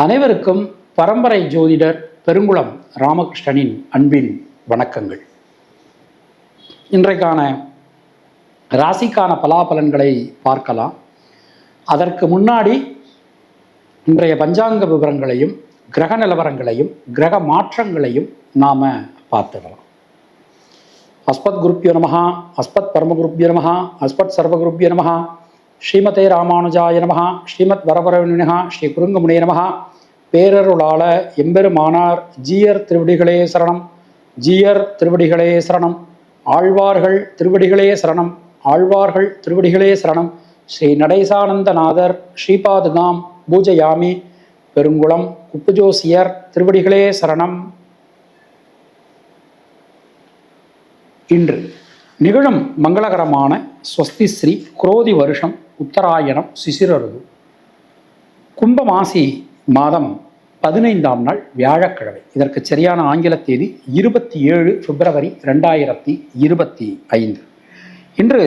அனைவருக்கும் பரம்பரை ஜோதிடர் பெருங்குளம் ராமகிருஷ்ணனின் அன்பின் வணக்கங்கள். இன்றைக்கான ராசிக்கான பலாபலன்களை பார்க்கலாம். அதற்கு முன்னாடி இன்றைய பஞ்சாங்க விவரங்களையும் கிரக நிலவரங்களையும் கிரக மாற்றங்களையும் நாம் பார்த்துடலாம். அஸ்மத் குருப்பியோ நமஹா, அஸ்மத் பரமகுருப்பியோ நமஹா, அஸ்மத் சர்வகுருப்பியோ நமஹா, ஸ்ரீமதே ராமானுஜாய நமஹா, ஸ்ரீமத் வரவரவினஹா, ஸ்ரீ குருங்கமுனே நமஹா. பேரருளாள எம்பெருமானார் ஜீயர் திருவடிகளே சரணம், ஜீயர் திருவடிகளே சரணம், ஆழ்வார்கள் திருவடிகளே சரணம், ஆழ்வார்கள் திருவடிகளே சரணம். ஸ்ரீ நடேசானந்தநாதர் ஸ்ரீபாதுகாம் பூஜயாமி. பெருங்குளம் குப்புஜோசியர் திருவடிகளே சரணம். இன்று நிகழும் மங்களகரமான ஸ்வஸ்தி ஸ்ரீ குரோதி வருஷம் உத்தராயணம் சிசிரருது கும்பமாசி மாதம் 15ஆம் நாள் வியாழக்கிழமை. இதற்கு சரியான ஆங்கில தேதி 27 பிப்ரவரி 2025. இன்று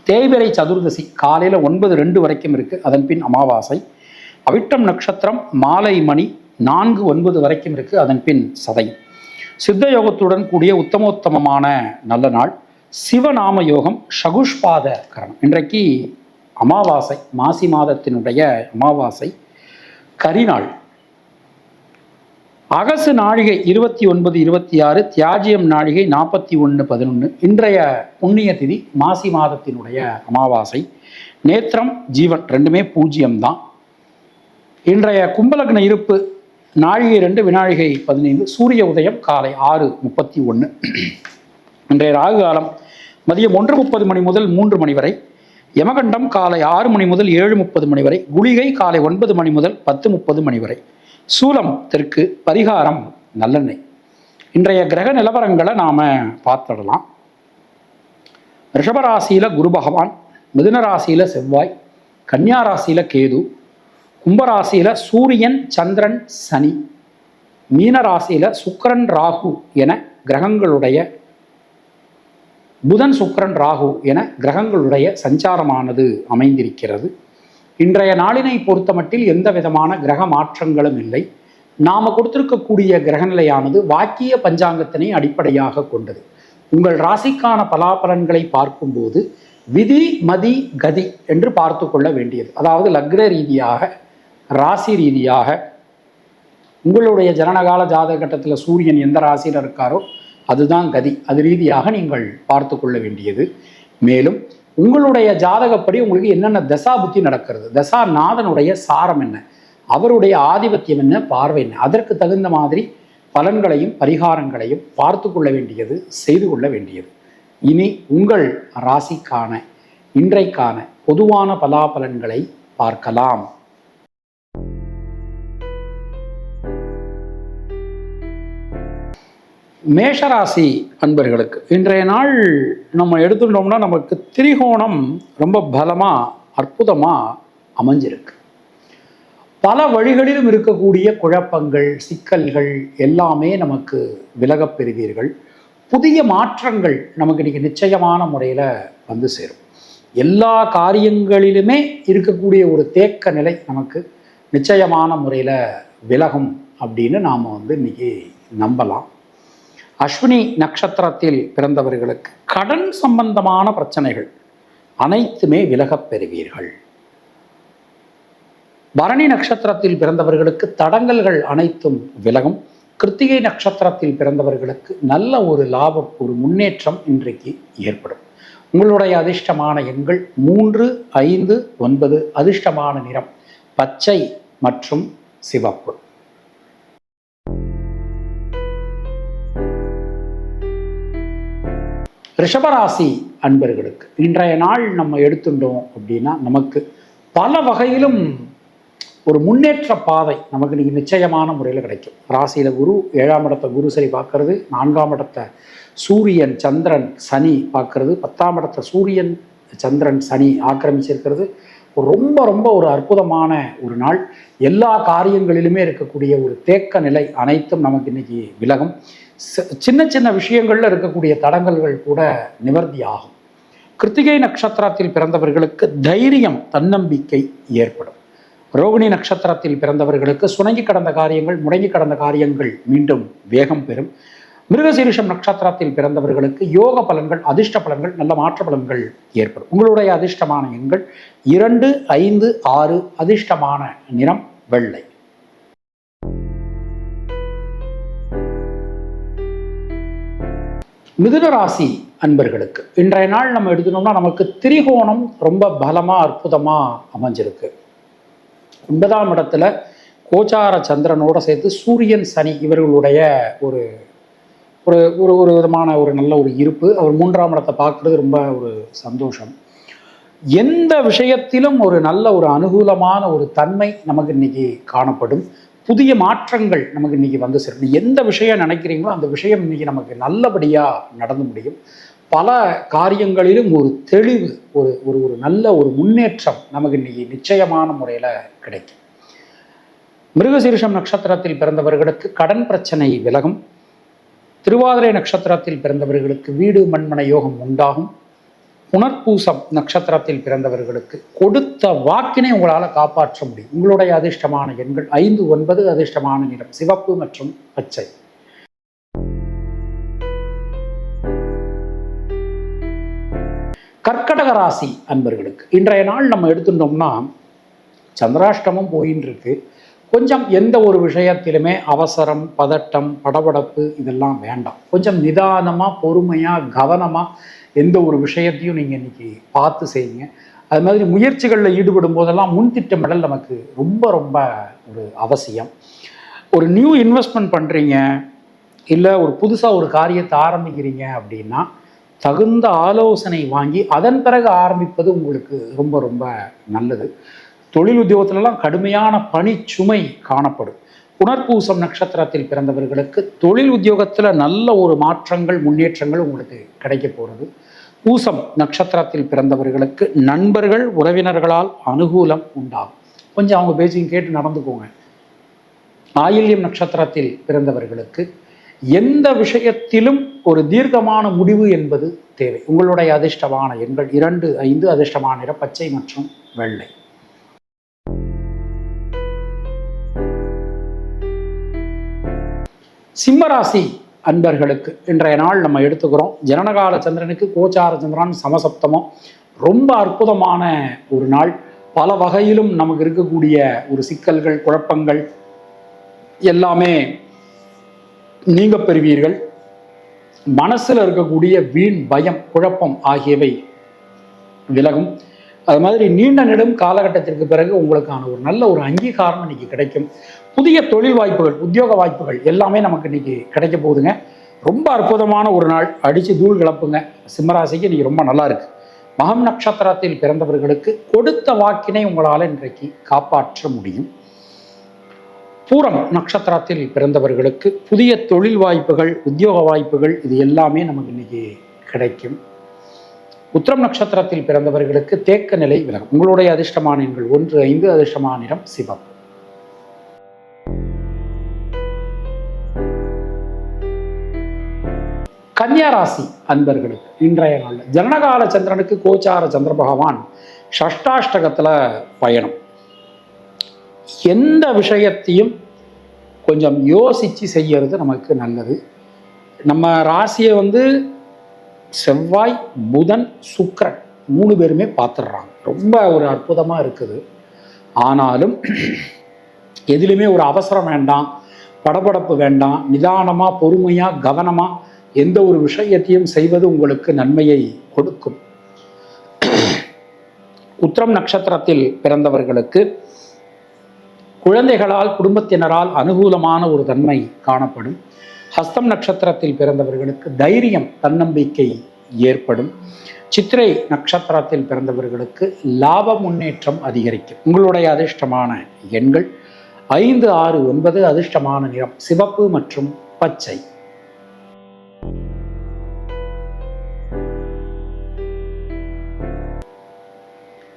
தேய்பிறை சதுர்தசி காலையில் 9:02 வரைக்கும் இருக்குது. அதன் பின் அமாவாசை. அவிட்டம் நட்சத்திரம் மாலை மணி 4:09 வரைக்கும் இருக்குது. அதன் பின் சதை. சித்த யோகத்துடன் கூடிய உத்தமோத்தமமான நல்ல நாள். சிவநாம யோகம் ஷகுஷ்பாத கரணம். இன்றைக்கு அமாவாசை, மாசி மாதத்தினுடைய அமாவாசை கரிநாள். அகசு நாழிகை 29:26, தியாஜியம் நாழிகை 41:11. இன்றைய புண்ணிய திதி மாசி மாதத்தினுடைய அமாவாசை. நேத்திரம் ஜீவன் ரெண்டுமே பூஜ்ஜியம்தான். இன்றைய கும்பலக்ன இருப்பு நாழிகை 2, வினாழிகை 15. சூரிய உதயம் காலை 6:31. இன்றைய ராகு காலம் மதியம் 1:30 மணி முதல் 3 மணி வரை. யமகண்டம் காலை 6 மணி முதல் 7:30 மணி வரை. குளிகை காலை 9 மணி முதல் 10:30 மணி வரை. சூலம் தெற்கு. பரிகாரம் நல்லெண்ணெய். இன்றைய கிரக நிலவரங்களை நாம் பார்த்துடலாம். ரிஷபராசியில் குரு பகவான், மிதுன ராசியில் செவ்வாய், கன்னியா ராசியில் கேது, கும்பராசியில் சூரியன் சந்திரன் சனி, மீன ராசியில் சுக்கிரன் ராகு என கிரகங்களுடைய புதன் சுக்கிரன் ராகு என கிரகங்களுடைய சஞ்சாரமானது அமைந்திருக்கிறது. இன்றைய நாளினை பொறுத்தமட்டில் எந்த விதமான கிரக மாற்றங்களும் இல்லை. நாம் கொடுத்திருக்கக்கூடிய கிரகநிலையானது வாக்கிய பஞ்சாங்கத்தினை அடிப்படையாக கொண்டது. உங்கள் ராசிக்கான பலாபலன்களை பார்க்கும்போது விதி மதி கதி என்று பார்த்து கொள்ள வேண்டியது. அதாவது லக்ன ரீதியாக, ராசி ரீதியாக, உங்களுடைய ஜனனகால ஜாதக கட்டத்தில் சூரியன் எந்த ராசியில் இருக்காரோ அதுதான் கதி. அது ரீதியாக நீங்கள் பார்த்து கொள்ள வேண்டியது. மேலும் உங்களுடைய ஜாதகப்படி உங்களுக்கு என்னென்ன தசா புத்தி நடக்கிறது, தசா நாதனுடைய சாரம் என்ன, அவருடைய ஆதிபத்தியம் என்ன, பார்வை என்ன, அதற்கு தகுந்த மாதிரி பலன்களையும் பரிகாரங்களையும் பார்த்து கொள்ள வேண்டியது, செய்து கொள்ள வேண்டியது. இனி உங்கள் ராசிக்கான இன்றைக்கான பொதுவான பலாபலன்களை பார்க்கலாம். மேஷராசி அன்பர்களுக்கு இன்றைய நாள் நம்ம எடுத்துட்டோம்னா நமக்கு திரிகோணம் ரொம்ப பலமாக அற்புதமாக அமைஞ்சிருக்கு. பல வழிகளிலும் இருக்கக்கூடிய குழப்பங்கள், சிக்கல்கள் எல்லாமே நமக்கு விலகப் பெறுவீர்கள். புதிய மாற்றங்கள் நமக்கு இன்றைக்கி நிச்சயமான முறையில் வந்து சேரும். எல்லா காரியங்களிலுமே இருக்கக்கூடிய ஒரு தேக்க நிலை நமக்கு நிச்சயமான முறையில் விலகும் அப்படின்னு நாம் இன்றைக்கி நம்பலாம். அஸ்வினி நட்சத்திரத்தில் பிறந்தவர்களுக்கு கடன் சம்பந்தமான பிரச்சனைகள் அனைத்துமே விலகப் பெறுவீர்கள். பரணி நட்சத்திரத்தில் பிறந்தவர்களுக்கு தடங்கல்கள் அனைத்தும் விலகும். கிருத்திகை நட்சத்திரத்தில் பிறந்தவர்களுக்கு நல்ல ஒரு லாபம், ஒரு முன்னேற்றம் இன்றைக்கு ஏற்படும். உங்களுடைய அதிர்ஷ்டமான எண்கள் 3, 5, 9. அதிர்ஷ்டமான நிறம் பச்சை மற்றும் சிவப்பு. ரிஷபராசி அன்பர்களுக்கு இன்றைய நாள் நம்ம எடுத்துட்டோம் அப்படின்னா நமக்கு பல வகையிலும் ஒரு முன்னேற்ற பாதை நமக்கு இன்னைக்கு நிச்சயமான முறையில் கிடைக்கும். ராசியில் குரு, 7ஆம் இடத்தை குரு சரி பார்க்கறது, 4ஆம் இடத்தை சூரியன் சந்திரன் சனி பார்க்கறது, 10ஆம் இடத்தை சூரியன் சந்திரன் சனி ஆக்கிரமிச்சிருக்கிறது. ரொம்ப ரொம்ப ஒரு அற்புதமான ஒரு நாள். எல்லா காரியங்களிலுமே இருக்கக்கூடிய ஒரு தேக்க நிலை அனைத்தும் நமக்கு இன்னைக்கு விலகும். சின்ன சின்ன விஷயங்கள்ல இருக்கக்கூடிய தடங்கல்கள் கூட நிவர்த்தி ஆகும். கிருத்திகை நட்சத்திரத்தில் பிறந்தவர்களுக்கு தைரியம், தன்னம்பிக்கை ஏற்படும். ரோகிணி நட்சத்திரத்தில் பிறந்தவர்களுக்கு சுணங்கி கடந்த காரியங்கள், முடங்கி கடந்த காரியங்கள் மீண்டும் வேகம் பெறும். மிருகசீரிஷம் நட்சத்திரத்தில் பிறந்தவர்களுக்கு யோக பலன்கள், அதிர்ஷ்ட பலன்கள், நல்ல மாற்ற பலன்கள் ஏற்படும். உங்களுடைய அதிர்ஷ்டமான எண்கள் 2, 5, 6. அதிர்ஷ்டமான நிறம் வெள்ளை. மிதுன ராசி அன்பர்களுக்கு இன்றைய நாள் நம்ம எடுத்துனோம்னா நமக்கு திரிகோணம் ரொம்ப பலமா அற்புதமா அமைஞ்சிருக்கு. 9ஆம் இடத்துல கோச்சார சந்திரனோட சேர்த்து சூரியன், சனி இவர்களுடைய ஒரு ஒரு ஒரு ஒரு விதமான ஒரு நல்ல ஒரு இருப்பு. அவர் 3ஆம் இடத்தை பார்க்கறது ரொம்ப ஒரு சந்தோஷம். எந்த விஷயத்திலும் ஒரு நல்ல ஒரு அனுகூலமான ஒரு தன்மை நமக்கு இன்னைக்கு காணப்படும். புதிய மாற்றங்கள் நமக்கு இன்னைக்கு வந்து சேரும். எந்த விஷயம் நினைக்கிறீங்களோ அந்த விஷயம் இன்னைக்கு நமக்கு நல்லபடியா நடந்து முடியும். பல காரியங்களிலும் ஒரு தெளிவு, ஒரு ஒரு ஒரு நல்ல ஒரு முன்னேற்றம் நமக்கு இன்னைக்கு நிச்சயமான முறையில் கிடைக்கும். மிருகசீரிஷம் நட்சத்திரத்தில் பிறந்தவர்களுக்கு கடன் பிரச்சனை விலகும். திருவாதிரை நட்சத்திரத்தில் பிறந்தவர்களுக்கு வீடு மண்மனை யோகம் உண்டாகும். புனர்பூசம் நட்சத்திரத்தில் பிறந்தவர்களுக்கு கொடுத்த வாக்கினை உங்களால் காப்பாற்ற முடியும். உங்களுடைய அதிர்ஷ்டமான எண்கள் 5, 9. அதிர்ஷ்டமான நிறம் சிவப்பு மற்றும் பச்சை. கர்க்கடக ராசி அன்பர்களுக்கு இன்றைய நாள் நம்ம எடுத்துட்டோம்னா சந்திராஷ்டமம் போயின்னு இருக்கு. கொஞ்சம் எந்த ஒரு விஷயத்திலுமே அவசரம், பதட்டம், படபடப்பு இதெல்லாம் வேண்டாம். கொஞ்சம் நிதானமாக, பொறுமையாக, கவனமாக எந்த ஒரு விஷயத்தையும் நீங்கள் இன்னைக்கு பார்த்து செய்யுங்க. அது மாதிரி முயற்சிகளில் ஈடுபடும் போதெல்லாம் முன்திட்டமிடல் நமக்கு ரொம்ப ரொம்ப ஒரு அவசியம். ஒரு நியூ இன்வெஸ்ட்மெண்ட் பண்ணுறீங்க, இல்லை ஒரு புதுசாக ஒரு காரியத்தை ஆரம்பிக்கிறீங்க அப்படின்னா தகுந்த ஆலோசனை வாங்கி அதன் பிறகு ஆரம்பிப்பது உங்களுக்கு ரொம்ப ரொம்ப நல்லது. தொழில் உத்தியோகத்திலலாம் கடுமையான பணிச்சுமை காணப்படும். புனர்பூசம் நட்சத்திரத்தில் பிறந்தவர்களுக்கு தொழில் உத்தியோகத்தில் நல்ல ஒரு மாற்றங்கள், முன்னேற்றங்கள் உங்களுக்கு கிடைக்க போகிறது. பூசம் நட்சத்திரத்தில் பிறந்தவர்களுக்கு நண்பர்கள், உறவினர்களால் அனுகூலம் உண்டாகும். கொஞ்சம் அவங்க பேச்சையும் கேட்டு நடந்துக்கோங்க. ஆயில்யம் நட்சத்திரத்தில் பிறந்தவர்களுக்கு எந்த விஷயத்திலும் ஒரு தீர்க்கமான முடிவு என்பது தேவை. உங்களுடைய அதிர்ஷ்டமான எண்கள் 2, 5. அதிர்ஷ்டமான நிறம் பச்சை மற்றும் வெள்ளை. சிம்மராசி அன்பர்களுக்கு இன்றைய நாள் நம்ம எடுத்துக்கிறோம். ஜனனகால சந்திரனுக்கு கோச்சார சந்திரன் சமசப்தமம். ரொம்ப அற்புதமான ஒரு நாள். பல வகையிலும் நமக்கு இருக்கக்கூடிய ஒரு சிக்கல்கள், குழப்பங்கள் எல்லாமே நீங்க பெறுவீர்கள். மனசுல இருக்கக்கூடிய வீண் பயம், குழப்பம் ஆகியவை விலகும். அது மாதிரி நீண்ட நெடும் காலகட்டத்திற்கு பிறகு உங்களுக்கான ஒரு நல்ல ஒரு அங்கீகாரம் இன்னைக்கு கிடைக்கும். புதிய தொழில் வாய்ப்புகள், உத்தியோக வாய்ப்புகள் எல்லாமே நமக்கு இன்னைக்கு கிடைக்க போகுதுங்க. ரொம்ப அற்புதமான ஒரு நாள். அடித்து தூள் கிளப்புங்க. சிம்மராசிக்கு இன்னைக்கு ரொம்ப நல்லா இருக்கு. மகம் நட்சத்திரத்தில் பிறந்தவர்களுக்கு கொடுத்த வாக்கினை உங்களால் இன்றைக்கு காப்பாற்ற முடியும். பூரம் நட்சத்திரத்தில் பிறந்தவர்களுக்கு புதிய தொழில் வாய்ப்புகள், உத்தியோக வாய்ப்புகள் இது எல்லாமே நமக்கு இன்னைக்கு கிடைக்கும். உத்திரம் நட்சத்திரத்தில் பிறந்தவர்களுக்கு தேக்க நிலை விலகும். உங்களுடைய அதிர்ஷ்டமான எண்கள் 1, 5. அதிர்ஷ்டமான நிறம் சிவப்பு. கன்னியா ராசி அன்பர்களுக்கு இன்றைய நாள் ஜனனகால சந்திரனுக்கு கோச்சார சந்திர பகவான் ஷஷ்டாஷ்டகத்துல பயணம். எந்த விஷயத்தையும் கொஞ்சம் யோசிச்சு செய்யறது நமக்கு நல்லது. நம்ம ராசியை செவ்வாய், புதன், சுக்கிரன் 3 பேருமே பார்த்துடுறாங்க. ரொம்ப ஒரு அற்புதமா இருக்குது. ஆனாலும் எதிலுமே ஒரு அவசரம் வேண்டாம், படபடப்பு வேண்டாம். நிதானமா, பொறுமையா, கவனமா எந்த ஒரு விஷயத்தையும் செய்வது உங்களுக்கு நன்மையை கொடுக்கும். உத்திரம் நட்சத்திரத்தில் பிறந்தவர்களுக்கு குழந்தைகளால், குடும்பத்தினரால் அனுகூலமான ஒரு தன்மை காணப்படும். ஹஸ்தம் நட்சத்திரத்தில் பிறந்தவர்களுக்கு தைரியம், தன்னம்பிக்கை ஏற்படும். சித்திரை நட்சத்திரத்தில் பிறந்தவர்களுக்கு லாப முன்னேற்றம் அதிகரிக்கும். உங்களுடைய அதிர்ஷ்டமான எண்கள் 5, 6, 9. அதிர்ஷ்டமான நிறம் சிவப்பு மற்றும் பச்சை.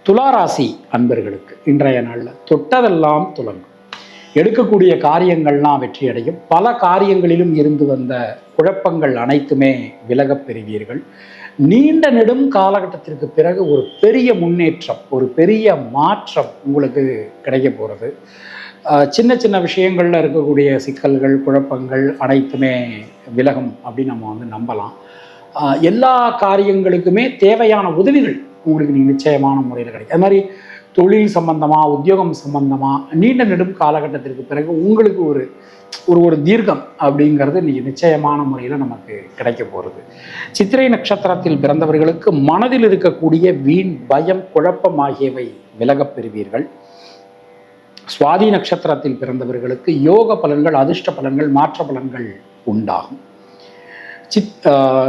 துளாராசி அன்பர்களுக்கு இன்றைய நாளில் தொட்டதெல்லாம் துலங்கும். எடுக்கக்கூடிய காரியங்கள்லாம் வெற்றி அடையும். பல காரியங்களிலும் இருந்து வந்த குழப்பங்கள் அனைத்துமே விலகப் பெறுவீர்கள். நீண்ட நெடும் காலகட்டத்திற்கு பிறகு ஒரு பெரிய முன்னேற்றம், ஒரு பெரிய மாற்றம் உங்களுக்கு கிடைக்க போகிறது. சின்ன சின்ன விஷயங்களில் இருக்கக்கூடிய சிக்கல்கள், குழப்பங்கள் அனைத்துமே விலகும் அப்படின்னு நம்ம வந்து நம்பலாம். எல்லா காரியங்களுக்குமே தேவையான உதவிகள் உங்களுக்கு நீங்கள் நிச்சயமான முறையில் கிடைக்கும். அது மாதிரி தொழில் சம்பந்தமாக, உத்தியோகம் சம்பந்தமாக நீண்ட நெடும் காலகட்டத்திற்கு பிறகு உங்களுக்கு ஒரு ஒரு தீர்க்கம் அப்படிங்கிறது இன்னைக்கு நிச்சயமான முறையில் நமக்கு கிடைக்க போகிறது. சித்திரை நட்சத்திரத்தில் பிறந்தவர்களுக்கு மனதில் இருக்கக்கூடிய வீண், பயம், குழப்பம் ஆகியவை விலகப் பெறுவீர்கள். சுவாதி நட்சத்திரத்தில் பிறந்தவர்களுக்கு யோக பலன்கள், அதிர்ஷ்ட பலன்கள், மாற்ற பலன்கள் உண்டாகும்.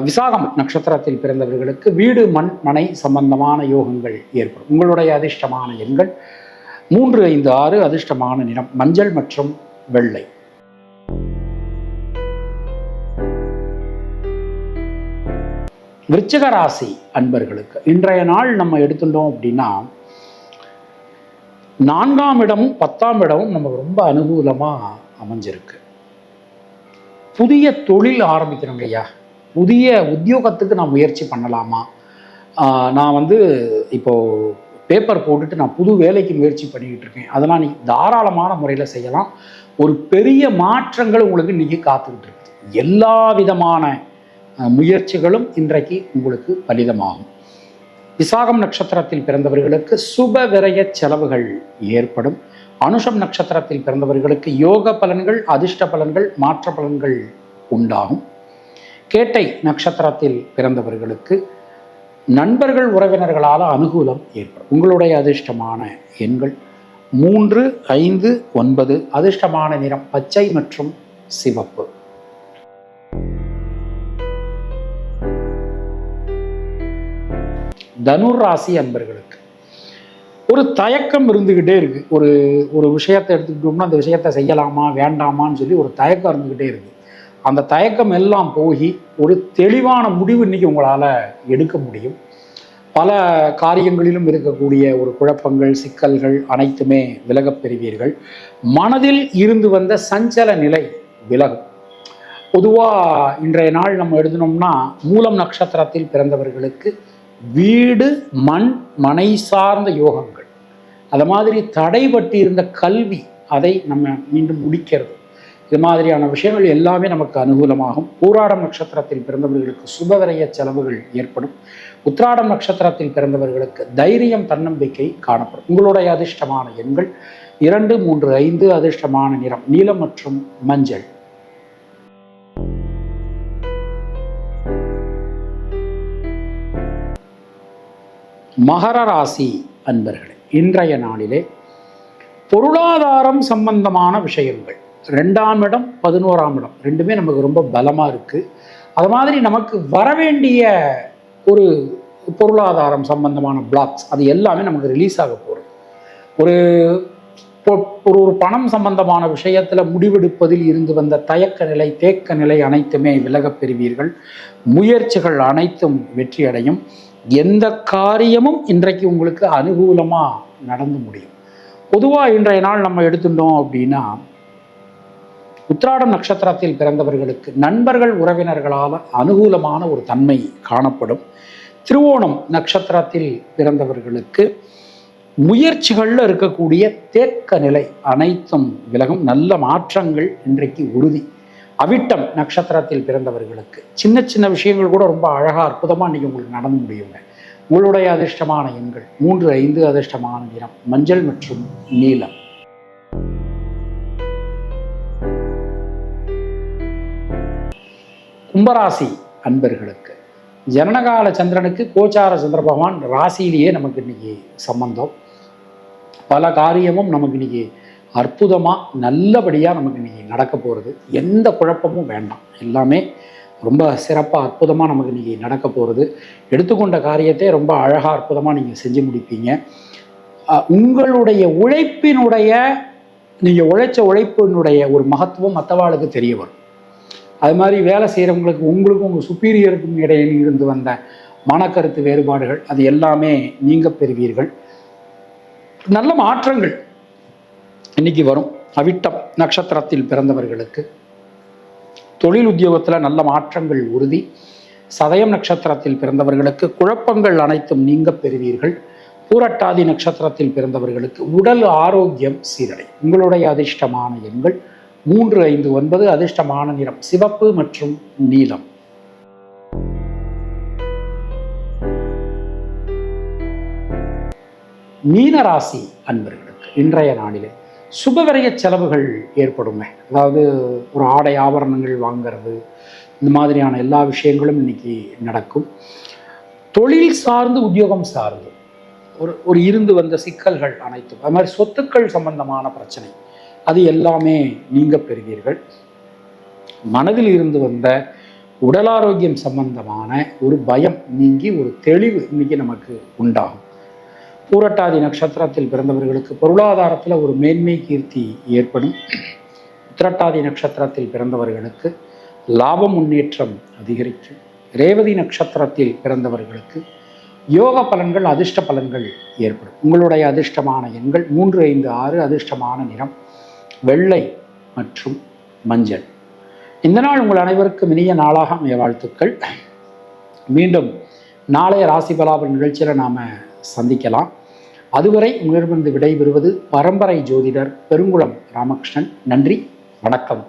விசாகம் நட்சத்திரத்தில் பிறந்தவர்களுக்கு வீடு, மண், மனை சம்பந்தமான யோகங்கள் ஏற்படும். உங்களுடைய அதிர்ஷ்டமான எண்கள் 3, 5, 6. அதிர்ஷ்டமான நிறம் மஞ்சள் மற்றும் வெள்ளை. விருச்சிக ராசி அன்பர்களுக்கு இன்றைய நாள் நம்ம எடுத்துட்டோம் அப்படின்னா 4ஆம் இடமும் 10ஆம் இடமும் நமக்கு ரொம்ப அனுகூலமாக அமைஞ்சிருக்கு. புதிய தொழில் ஆரம்பிக்கிறோங்க ஐயா, புதிய உத்தியோகத்துக்கு நான் முயற்சி பண்ணலாமா, நான் வந்து இப்போது பேப்பர் போட்டுட்டு நான் புது வேலைக்கு முயற்சி பண்ணிக்கிட்டு இருக்கேன், அதெல்லாம் நீ தாராளமான முறையில் செய்யலாம். ஒரு பெரிய மாற்றங்கள் உங்களுக்கு இன்றைக்கி காத்துக்கிட்டு இருக்குது. எல்லா விதமான முயற்சிகளும் இன்றைக்கு உங்களுக்கு பலிதமாகும். விசாகம் நட்சத்திரத்தில் பிறந்தவர்களுக்கு சுப விரய செலவுகள் ஏற்படும். அனுஷம் நட்சத்திரத்தில் பிறந்தவர்களுக்கு யோக பலன்கள், அதிர்ஷ்ட பலன்கள், மாற்ற பலன்கள் உண்டாகும். கேட்டை நட்சத்திரத்தில் பிறந்தவர்களுக்கு நண்பர்கள், உறவினர்களால் அனுகூலம் ஏற்படும். உங்களுடைய அதிர்ஷ்டமான எண்கள் 3, 5, 9. அதிர்ஷ்டமான நிறம் பச்சை மற்றும் சிவப்பு. தனுர் ராசி அன்பர்களுக்கு ஒரு தயக்கம் இருந்துக்கிட்டே இருக்கு. ஒரு விஷயத்தை எடுத்துக்கிட்டோம்னா அந்த விஷயத்தை செய்யலாமா வேண்டாமான்னு சொல்லி ஒரு தயக்கம் இருந்துக்கிட்டே இருக்கு. அந்த தயக்கம் எல்லாம் போய் ஒரு தெளிவான முடிவு இன்னைக்கு உங்களால் எடுக்க முடியும். பல காரியங்களிலும் இருக்கக்கூடிய ஒரு குழப்பங்கள், சிக்கல்கள் அனைத்துமே விலகப் பெறுவீர்கள். மனதில் இருந்து வந்த சஞ்சல நிலை விலகும். பொதுவாக இன்றைய நாள் நம்ம எழுதினோம்னா மூலம் நட்சத்திரத்தில் பிறந்தவர்களுக்கு வீடு, மண், மனை சார்ந்த யோகங்கள், அது மாதிரி தடைபட்டு இருந்த கல்வி, அதை நம்ம மீண்டும் முடிக்கிறது, இது மாதிரியான விஷயங்கள் எல்லாமே நமக்கு அனுகூலமாகும். பூராடம் நட்சத்திரத்தில் பிறந்தவர்களுக்கு சுபவிரய செலவுகள் ஏற்படும். உத்திராடம் நட்சத்திரத்தில் பிறந்தவர்களுக்கு தைரியம், தன்னம்பிக்கை காணப்படும். உங்களுடைய அதிர்ஷ்டமான எண்கள் 2, 3, 5. அதிர்ஷ்டமான நிறம் நீலம் மற்றும் மஞ்சள். மகர ராசி அன்பர்களே, இன்றைய நாளிலே பொருளாதாரம் சம்பந்தமான விஷயங்கள் 2ஆம் இடம், 11ஆம் இடம் ரெண்டுமே நமக்கு ரொம்ப பலமாக இருக்குது. அது மாதிரி நமக்கு வரவேண்டிய ஒரு பொருளாதாரம் சம்பந்தமான பிளாக்ஸ் அது எல்லாமே நமக்கு ரிலீஸ் ஆக போகிறது. ஒரு பணம் சம்பந்தமான விஷயத்தில் முடிவெடுப்பதில் இருந்து வந்த தயக்க நிலை, தேக்க நிலை அனைத்துமே விலகப் பெறுவீர்கள். முயற்சிகள் அனைத்தும் வெற்றியடையும். எந்த காரியமும் இன்றைக்கு உங்களுக்கு அனுகூலமாக நடந்து முடியும். பொதுவாக இன்றைய நாள் நம்ம எடுத்துட்டோம் அப்படின்னா உத்திராடம் நட்சத்திரத்தில் பிறந்தவர்களுக்கு நண்பர்கள், உறவினர்களால் அனுகூலமான ஒரு தன்மை காணப்படும். திருவோணம் நட்சத்திரத்தில் பிறந்தவர்களுக்கு முயற்சிகளில் இருக்கக்கூடிய தேக்க நிலை அனைத்தும் விலகும். நல்ல மாற்றங்கள் இன்றைக்கு உறுதி. அவிட்டம் நட்சத்திரத்தில் பிறந்தவர்களுக்கு சின்ன சின்ன விஷயங்கள் கூட ரொம்ப அழகாக அற்புதமாக இன்றைக்கி உங்களுக்கு நடந்து முடியுங்க. உங்களுடைய அதிர்ஷ்டமான எண்கள் 3, 5. அதிர்ஷ்டமான நிறம் மஞ்சள் மற்றும் நீலம். கும்பராசி அன்பர்களுக்கு ஜனனகால சந்திரனுக்கு கோச்சார சந்திர பகவான் ராசியிலேயே நமக்கு இன்னைக்கு சம்பந்தம். பல காரியமும் நமக்கு இன்னைக்கு அற்புதமாக நல்லபடியாக நமக்கு இன்னைக்கு நடக்க போகிறது. எந்த குழப்பமும் வேண்டாம், எல்லாமே ரொம்ப சிறப்பாக அற்புதமாக நமக்கு இன்னைக்கு நடக்க போகிறது. எடுத்துக்கொண்ட காரியத்தை ரொம்ப அழகாக அற்புதமாக நீங்கள் செஞ்சு முடிப்பீங்க. உங்களுடைய உழைப்பினுடைய, நீங்கள் உழைச்ச உழைப்பினுடைய ஒரு மகத்துவம் மற்றவாளுக்கு தெரிய வரும். அது மாதிரி வேலை செய்கிறவங்களுக்கு உங்களுக்கும் உங்கள் சுப்பீரியருக்கும் இடையில் இருந்து வந்த மனக்கருத்து வேறுபாடுகள் அது எல்லாமே நீங்க பெறுவீர்கள். நல்ல மாற்றங்கள் இன்னைக்கு வரும். அவிட்டம் நட்சத்திரத்தில் பிறந்தவர்களுக்கு தொழில் உத்தியோகத்தில் நல்ல மாற்றங்கள் உறுதி. சதயம் நட்சத்திரத்தில் பிறந்தவர்களுக்கு குழப்பங்கள் அனைத்தும் நீங்க பெறுவீர்கள். பூரட்டாதி நட்சத்திரத்தில் பிறந்தவர்களுக்கு உடல் ஆரோக்கியம் சீரடை. உங்களுடைய அதிர்ஷ்டமான எண்கள் 3, 5, 9. அதிர்ஷ்டமான நிறம் சிவப்பு மற்றும் நீலம். மீனராசி அன்பர்களுக்கு இன்றைய நாளிலே சுபவிரய செலவுகள் ஏற்படுங்க. அதாவது ஒரு ஆடை ஆபரணங்கள் வாங்கிறது, இந்த மாதிரியான எல்லா விஷயங்களும் இன்னைக்கு நடக்கும். தொழில் சார்ந்து உத்தியோகம் சார்ந்து ஒரு இருந்து வந்த சிக்கல்கள் அனைத்தும், அது மாதிரி சொத்துக்கள் சம்பந்தமான பிரச்சனை, அது எல்லாமே நீங்க பெறுவீர்கள். மனதில் இருந்து வந்த உடல் ஆரோக்கியம் சம்பந்தமான ஒரு பயம் நீங்கி ஒரு தெளிவு இன்னைக்கு நமக்கு உண்டாகும். பூரட்டாதி நட்சத்திரத்தில் பிறந்தவர்களுக்கு பொருளாதாரத்தில் ஒரு மேன்மை கீர்த்தி ஏற்படும். உத்திரட்டாதி நட்சத்திரத்தில் பிறந்தவர்களுக்கு லாப முன்னேற்றம் அதிகரிக்கும். ரேவதி நட்சத்திரத்தில் பிறந்தவர்களுக்கு யோக பலன்கள், அதிர்ஷ்ட பலன்கள் ஏற்படும். உங்களுடைய அதிர்ஷ்டமான எண்கள் 3, 5, 6. அதிர்ஷ்டமான நிறம் வெள்ளை மற்றும் மஞ்சள். இந்த நாள் உங்கள் அனைவருக்கும் இனிய நாளாக அமைய வாழ்த்துக்கள். மீண்டும் நாளைய ராசி பலாபல் நிகழ்ச்சியில் நாம் சந்திக்கலாம். அதுவரை உங்களிடமிருந்து விடைபெறுவது பரம்பரை ஜோதிடர் பெருங்குளம் ராமகிருஷ்ணன். நன்றி, வணக்கம்.